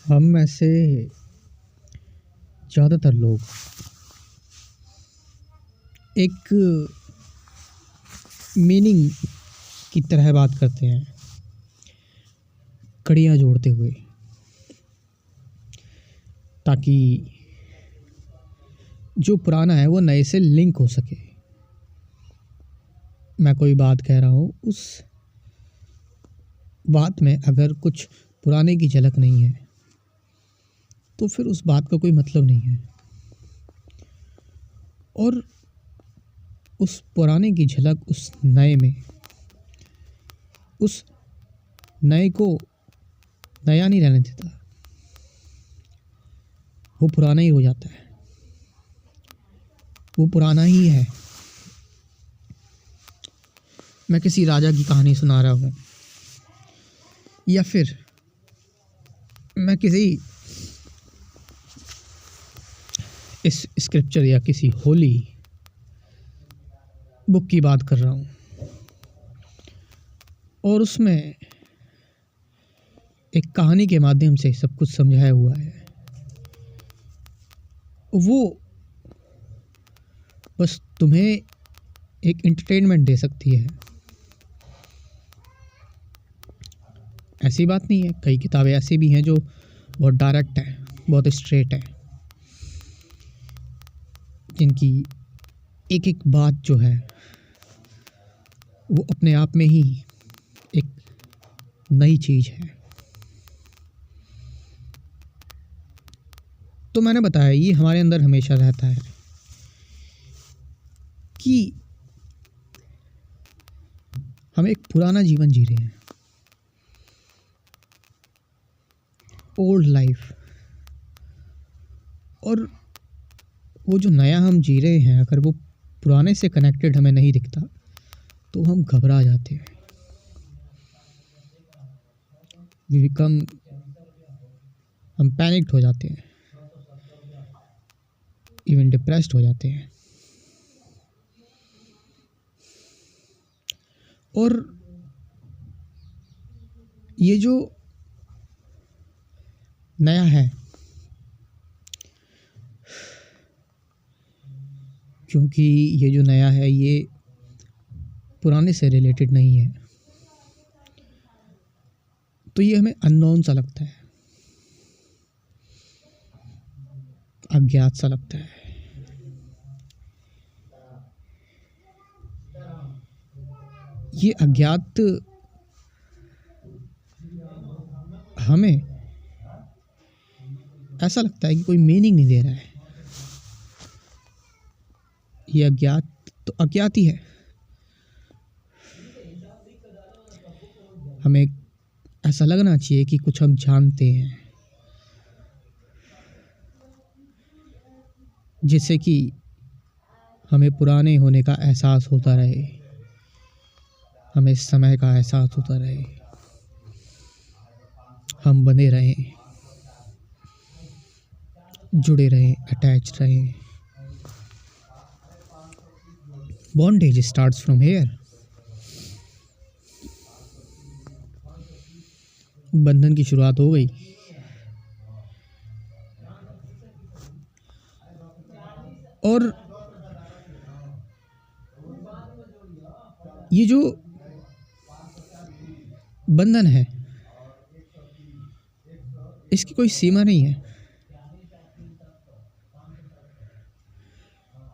हम में से ज़्यादातर लोग एक मीनिंग की तरह बात करते हैं, कड़ियाँ जोड़ते हुए, ताकि जो पुराना है वो नए से लिंक हो सके। मैं कोई बात कह रहा हूँ, उस बात में अगर कुछ पुराने की झलक नहीं है तो फिर उस बात का कोई मतलब नहीं है। और उस पुराने की झलक उस नए में, उस नए को नया नहीं रहने देता, वो पुराना ही हो जाता है, वो पुराना ही है। मैं किसी राजा की कहानी सुना रहा हूँ, या फिर मैं किसी इस स्क्रिप्चर या किसी होली बुक की बात कर रहा हूँ, और उसमें एक कहानी के माध्यम से सब कुछ समझाया हुआ है। वो बस तुम्हें एक एंटरटेनमेंट दे सकती है। ऐसी बात नहीं है, कई किताबें ऐसी भी हैं जो बहुत डायरेक्ट हैं, बहुत स्ट्रेट हैं, जिनकी एक एक बात जो है वो अपने आप में ही एक नई चीज़ है। तो मैंने बताया ये हमारे अंदर हमेशा रहता है कि हम एक पुराना जीवन जी रहे हैं, ओल्ड लाइफ, और वो जो नया हम जी रहे हैं अगर वो पुराने से कनेक्टेड हमें नहीं दिखता तो हम घबरा जाते हैं। हम पैनिक्ड हो जाते हैं, इवन डिप्रेस्ड हो जाते हैं। और ये जो नया है, क्योंकि ये जो नया है ये पुराने से रिलेटेड नहीं है, तो ये हमें अननोन सा लगता है, अज्ञात सा लगता है। ये अज्ञात हमें ऐसा लगता है कि कोई मीनिंग नहीं दे रहा है। ये अज्ञात तो अज्ञात ही है। हमें ऐसा लगना चाहिए कि कुछ हम जानते हैं, जिससे कि हमें पुराने होने का एहसास होता रहे, हमें समय का एहसास होता रहे, हम बने रहें, जुड़े रहें, अटैच रहें। Bondage starts from here. बंधन की शुरुआत हो गई। और ये जो बंधन है इसकी कोई सीमा नहीं है।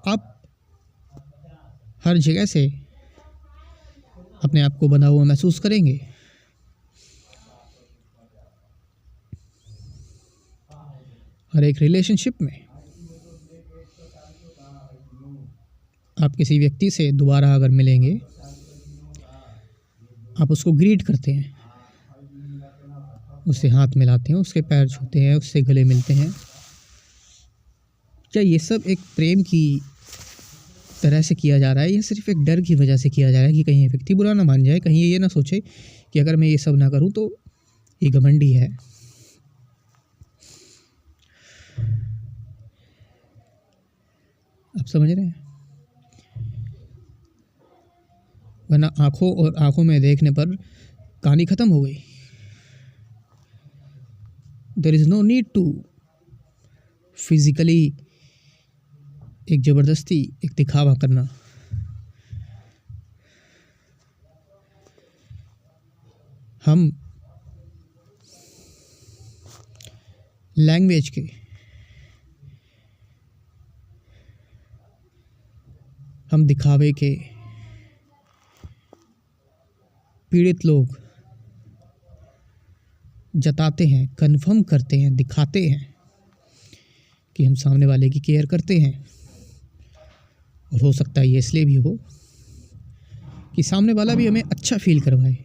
आप हर जगह से अपने आप को बंधा हुआ महसूस करेंगे। हर एक रिलेशनशिप में आप किसी व्यक्ति से दोबारा अगर मिलेंगे, आप उसको ग्रीट करते हैं, उससे हाथ मिलाते हैं, उसके पैर छूते हैं, उससे गले मिलते हैं। क्या ये सब एक प्रेम की तरह से किया जा रहा है या सिर्फ एक डर की वजह से किया जा रहा है कि कहीं ये व्यक्ति बुरा ना मान जाए, कहीं ये ना सोचे कि अगर मैं ये सब ना करूं तो ये घमंडी है। आप समझ रहे हैं? वरना आंखों और आंखों में देखने पर कहानी ख़त्म हो गई। There is no need to physically एक ज़बरदस्ती एक दिखावा करना। हम लैंग्वेज के, हम दिखावे के पीड़ित लोग जताते हैं, कन्फर्म करते हैं, दिखाते हैं कि हम सामने वाले की केयर करते हैं। और हो सकता है ये इसलिए भी हो कि सामने वाला भी हमें अच्छा फील करवाए।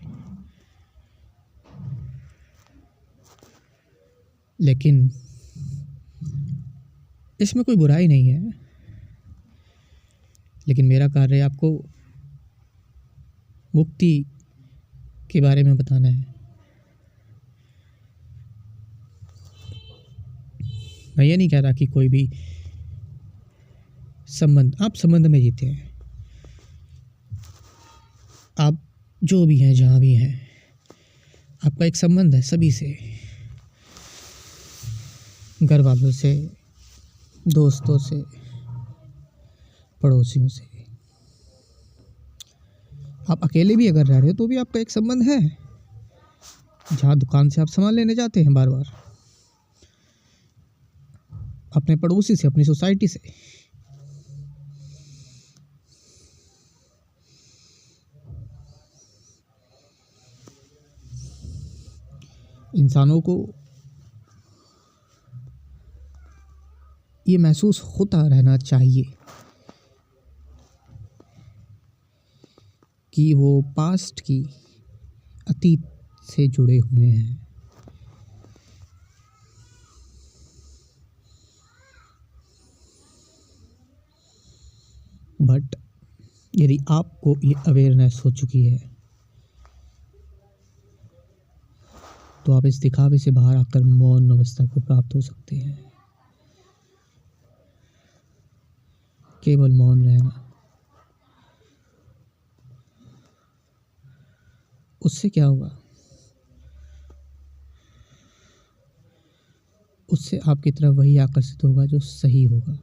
लेकिन इसमें कोई बुराई नहीं है। लेकिन मेरा कार्य आपको मुक्ति के बारे में बताना है। मैं ये नहीं कह रहा कि कोई भी संबंध, आप संबंध में जीते हैं, आप जो भी हैं, जहाँ भी हैं, आपका एक संबंध है सभी से, घर वालों से, दोस्तों से, पड़ोसियों से। आप अकेले भी अगर रह रहे हो तो भी आपका एक संबंध है। जहाँ दुकान से आप सामान लेने जाते हैं बार बार, अपने पड़ोसी से, अपनी सोसाइटी से। इंसानों को ये महसूस होता रहना चाहिए कि वो पास्ट की, अतीत से जुड़े हुए हैं। बट यदि आपको ये अवेयरनेस हो चुकी है तो आप इस दिखावे से बाहर आकर मौन अवस्था को प्राप्त हो सकते हैं। केवल मौन रहना, उससे क्या होगा? उससे आपकी तरफ वही आकर्षित होगा जो सही होगा,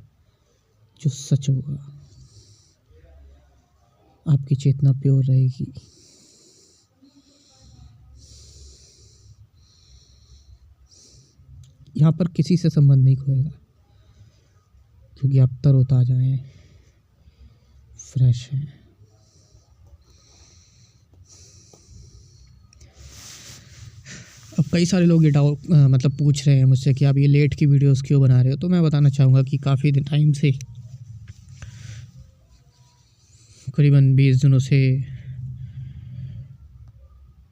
जो सच होगा। आपकी चेतना प्योर रहेगी। यहाँ पर किसी से संबंध नहीं खोएगा, क्योंकि आप तरोताजा हैं, फ्रेश हैं। अब कई सारे लोग ये डाउट मतलब पूछ रहे हैं मुझसे कि आप ये लेट की वीडियोस क्यों बना रहे हो। तो मैं बताना चाहूँगा कि काफ़ी टाइम से, करीबन 20 दिनों से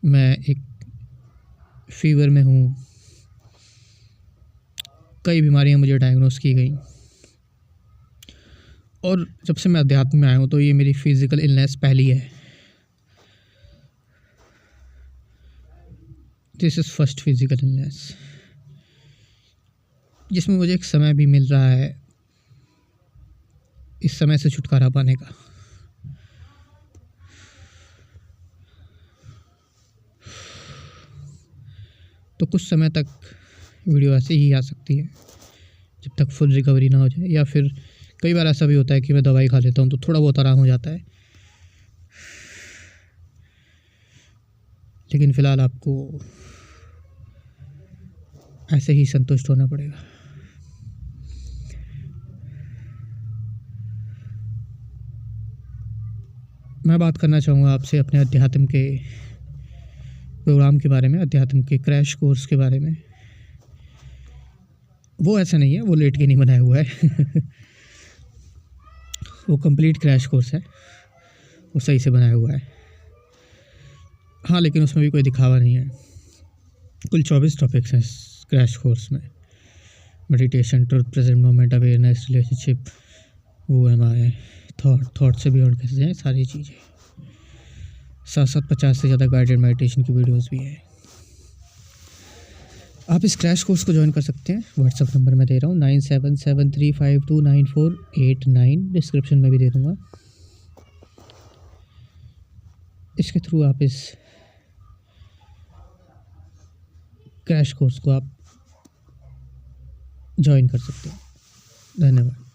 मैं एक फीवर में हूँ। कई बीमारियाँ मुझे डायग्नोस की गई, और जब से मैं अध्यात्म में आया हूँ तो ये मेरी फिज़िकल इलनेस पहली है। This is first physical illness, जिसमें मुझे एक समय भी मिल रहा है इस समय से छुटकारा पाने का। तो कुछ समय तक वीडियो ऐसे ही आ सकती है जब तक फुल रिकवरी ना हो जाए, या फिर कई बार ऐसा भी होता है कि मैं दवाई खा लेता हूँ तो थोड़ा बहुत आराम हो जाता है। लेकिन फ़िलहाल आपको ऐसे ही संतुष्ट होना पड़ेगा। मैं बात करना चाहूँगा आपसे अपने अध्यात्म के प्रोग्राम के बारे में, अध्यात्म के क्रैश कोर्स के बारे में। वो ऐसा नहीं है, वो लेट के नहीं बनाया हुआ है वो कंप्लीट क्रैश कोर्स है, वो सही से बनाया हुआ है। हाँ, लेकिन उसमें भी कोई दिखावा नहीं है। कुल 24 टॉपिक्स हैं इस क्रैश कोर्स में। Meditation, truth, present moment, awareness, relationship, वो एम आई, थॉट से बियॉन्ड कैसे जाएँ, सारी चीज़ें। साथ साथ 50 से ज़्यादा गाइडेड मेडिटेशन की वीडियोस भी है। आप इस क्रैश कोर्स को ज्वाइन कर सकते हैं। व्हाट्सअप नंबर मैं दे रहा हूँ 9773529489, डिस्क्रिप्शन में भी दे दूँगा। इसके थ्रू आप इस क्रैश कोर्स को आप ज्वाइन कर सकते हो। धन्यवाद।